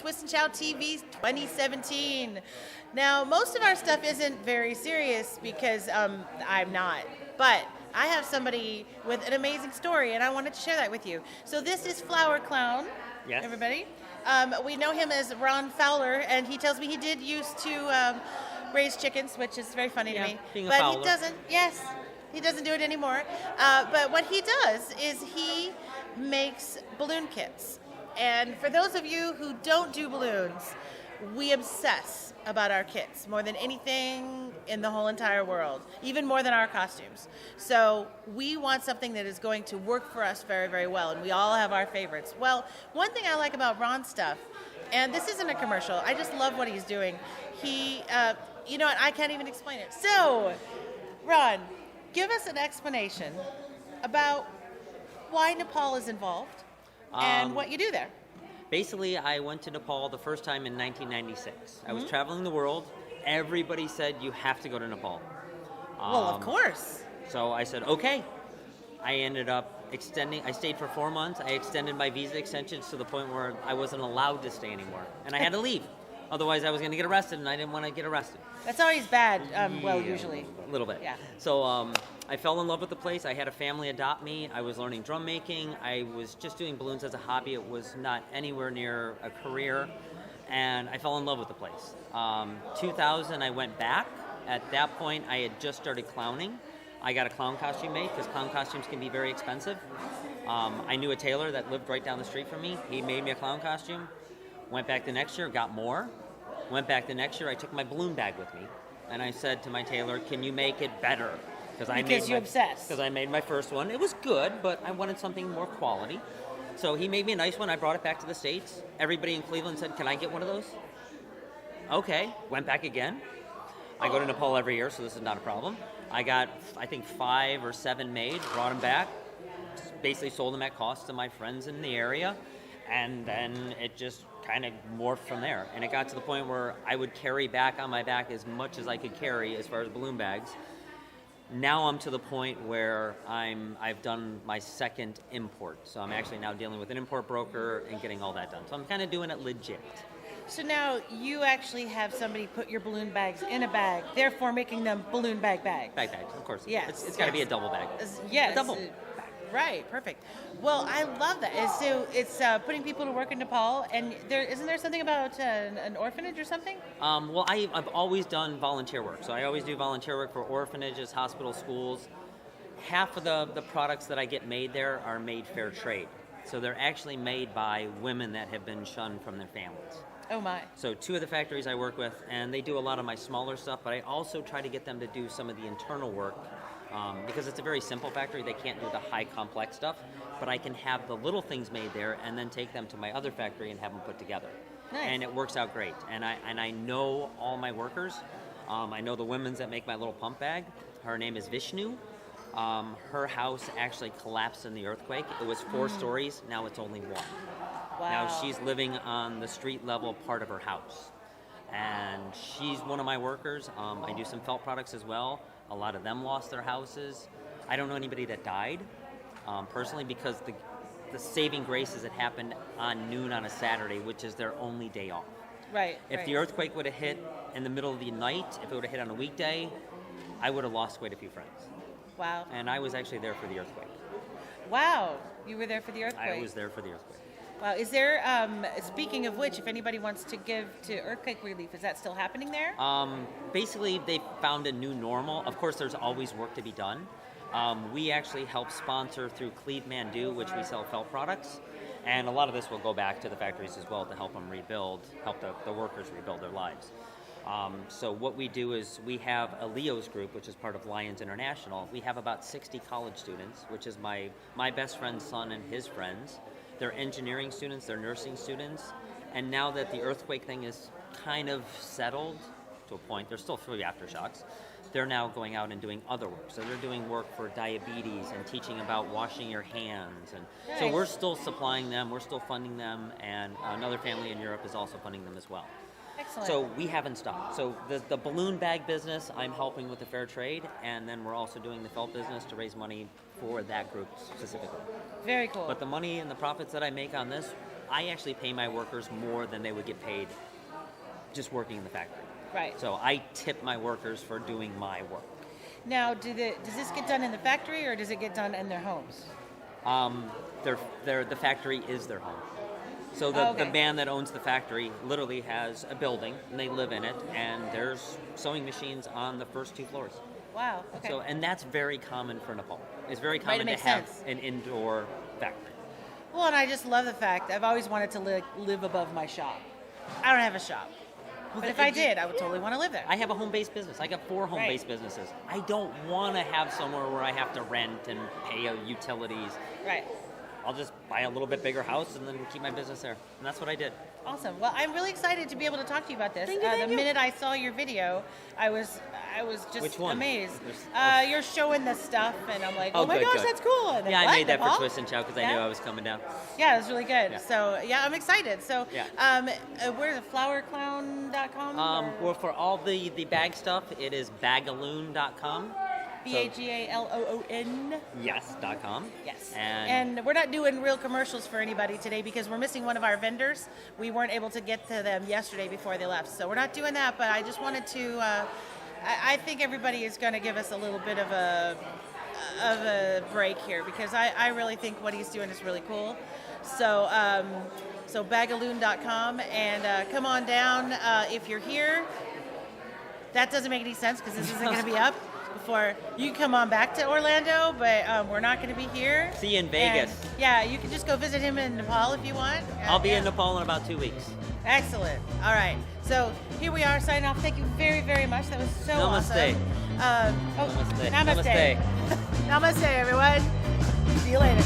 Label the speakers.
Speaker 1: Twist and Shout TV 2017. Now, most of our stuff isn't very serious because I'm not, but I have somebody with an amazing story, and I wanted to share that with you. So this is Flower Clown,
Speaker 2: Yes.
Speaker 1: everybody. We know him as Ron Fowler, and he tells me he did used to raise chickens, which is very funny to me.
Speaker 2: Being a
Speaker 1: But
Speaker 2: fowler.
Speaker 1: he doesn't, yes, he doesn't do it anymore. But what he does is he makes balloon kits. And for those of you who don't do balloons, we obsess about our kits more than anything in the whole entire world, even more than our costumes. So we want something that is going to work for us very, very well, and we all have our favorites. Well, one thing I like about Ron's stuff, and this isn't a commercial, I just love what he's doing. He, you know what, I can't even explain it. So, Ron, give us an explanation about why Nepal is involved and what you do there.
Speaker 2: Basically, I went to Nepal the first time in 1996. I was traveling the world. Everybody said, you have to go to Nepal.
Speaker 1: Well, of course.
Speaker 2: So I said, okay. I ended up extending. I stayed for 4 months. I extended my visa extensions to the point where I wasn't allowed to stay anymore. And I had to leave. Otherwise, I was going to get arrested, and I didn't want to get arrested.
Speaker 1: That's always bad, well, usually.
Speaker 2: A little bit.
Speaker 1: Yeah.
Speaker 2: So I fell in love with the place. I had a family adopt me. I was learning drum making. I was just doing balloons as a hobby. It was not anywhere near a career. And I fell in love with the place. 2000, I went back. At that point, I had just started clowning. I got a clown costume made because clown costumes can be very expensive. I knew a tailor that lived right down the street from me. He made me a clown costume. Went back the next year, got more. Went back the next year, I took my balloon bag with me. And I said to my tailor, can you make it better?
Speaker 1: Because you're obsessed.
Speaker 2: Because I made my first one. It was good, but I wanted something more quality. So he made me a nice one. I brought it back to the States. Everybody in Cleveland said, can I get one of those? Okay. Went back again. I go to Nepal every year, so this is not a problem. I got, I think, 5 or 7 made, brought them back, basically sold them at cost to my friends in the area, and then it just kind of morphed from there. And it got to the point where I would carry back on my back as much as I could carry as far as balloon bags. Now I'm to the point where I've done my second import. So I'm actually now dealing with an import broker and getting all that done. So I'm kind of doing it legit.
Speaker 1: So now you actually have somebody put your balloon bags in a bag, therefore making them balloon bags.
Speaker 2: Bags, of course.
Speaker 1: Yes.
Speaker 2: It's got to be a double bag.
Speaker 1: Yes.
Speaker 2: A double.
Speaker 1: Right, perfect. Well, I love that. And so it's putting people to work in Nepal, and isn't there something about an orphanage or something?
Speaker 2: Well, I've always done volunteer work. So I always do volunteer work for orphanages, hospitals, schools. Half of the products that I get made there are made fair trade. So they're actually made by women that have been shunned from their families.
Speaker 1: Oh my.
Speaker 2: So 2 of the factories I work with, and they do a lot of my smaller stuff, but I also try to get them to do some of the internal work. Because it's a very simple factory, they can't do the high complex stuff, but I can have the little things made there and then take them to my other factory and have them put together.
Speaker 1: Nice.
Speaker 2: And it works out great. And I know all my workers. I know the women's that make my little pump bag. Her name is Vishnu. Her house actually collapsed in the earthquake. It was 4 stories, now it's only 1.
Speaker 1: Wow.
Speaker 2: Now she's living on the street level part of her house. And she's one of my workers. I do some felt products as well. A lot of them lost their houses. I don't know anybody that died, personally, because the saving grace is it happened on noon on a Saturday, which is their only day off.
Speaker 1: Right.
Speaker 2: If the earthquake would have hit in the middle of the night, if it would have hit on a weekday, I would have lost quite a few friends.
Speaker 1: Wow.
Speaker 2: And I was actually there for the earthquake.
Speaker 1: Wow. You were there for the earthquake.
Speaker 2: I was there for the earthquake.
Speaker 1: Wow. Is there, speaking of which, if anybody wants to give to earthquake relief, is that still happening there?
Speaker 2: Basically, they found a new normal. Of course, there's always work to be done. We actually help sponsor through Cleveland, which we sell felt products. And a lot of this will go back to the factories as well to help them help the workers rebuild their lives. So what we do is we have a Leo's group, which is part of Lions International. We have about 60 college students, which is my best friend's son and his friends. They're engineering students, they're nursing students. And now that the earthquake thing is kind of settled to a point, there's still 3 aftershocks, they're now going out and doing other work. So they're doing work for diabetes and teaching about washing your hands. And
Speaker 1: nice.
Speaker 2: So we're still supplying them, we're still funding them, and another family in Europe is also funding them as well.
Speaker 1: Excellent.
Speaker 2: So we haven't stopped. So the balloon bag business, I'm helping with the fair trade, and then we're also doing the felt business to raise money for that group specifically.
Speaker 1: Very cool.
Speaker 2: But the money and the profits that I make on this I actually pay my workers more than they would get paid just working in the factory.
Speaker 1: Right.
Speaker 2: So I tip my workers for doing my work.
Speaker 1: Now, does this get done in the factory or does it get done in their homes?
Speaker 2: The factory is their home. So the man that owns the factory literally has a building, and they live in it, and there's sewing machines on the first 2 floors.
Speaker 1: Wow. Okay.
Speaker 2: So, and that's very common for Nepal. It's very common to have an indoor factory.
Speaker 1: Well, and I just love the fact I've always wanted to live above my shop. I don't have a shop. But if I did, I would totally want to live there.
Speaker 2: I have a home-based business. I got 4 home-based businesses. I don't want to have somewhere where I have to rent and pay utilities.
Speaker 1: Right.
Speaker 2: I'll just buy a little bit bigger house and then keep my business there. And that's what I did.
Speaker 1: Awesome. Well, I'm really excited to be able to talk to you about this.
Speaker 2: Thank you.
Speaker 1: The minute I saw your video, I was just
Speaker 2: Which one?
Speaker 1: amazed. You're showing the stuff, and I'm like, oh my
Speaker 2: good,
Speaker 1: gosh,
Speaker 2: good.
Speaker 1: that's cool. And then,
Speaker 2: Yeah, I
Speaker 1: what,
Speaker 2: made that
Speaker 1: Nepal?
Speaker 2: for Twist and Chow because I knew I was coming down.
Speaker 1: Yeah, it was really good.
Speaker 2: Yeah.
Speaker 1: So, yeah, I'm excited. So,
Speaker 2: Yeah.
Speaker 1: where's flowerclown.com?
Speaker 2: Well, for all the bag stuff, it is bagaloon.com.
Speaker 1: BAGALOON.
Speaker 2: Yes.com.
Speaker 1: Yes.
Speaker 2: And
Speaker 1: we're not doing real commercials for anybody today because we're missing one of our vendors. We weren't able to get to them yesterday before they left. So we're not doing that, but I just wanted to, I think everybody is going to give us a little bit of a break here because I really think what he's doing is really cool. So, so bagaloon.com and come on down if you're here. That doesn't make any sense because this isn't going to be up before you come on back to Orlando, but we're not going to be here.
Speaker 2: See you in Vegas.
Speaker 1: And, yeah, you can just go visit him in Nepal if you want.
Speaker 2: I'll be in Nepal in about 2 weeks.
Speaker 1: Excellent. All right. So here we are signing off. Thank you very, very much. That was so
Speaker 2: Namaste.
Speaker 1: awesome.
Speaker 2: Namaste.
Speaker 1: Namaste. Namaste, everyone. See you later.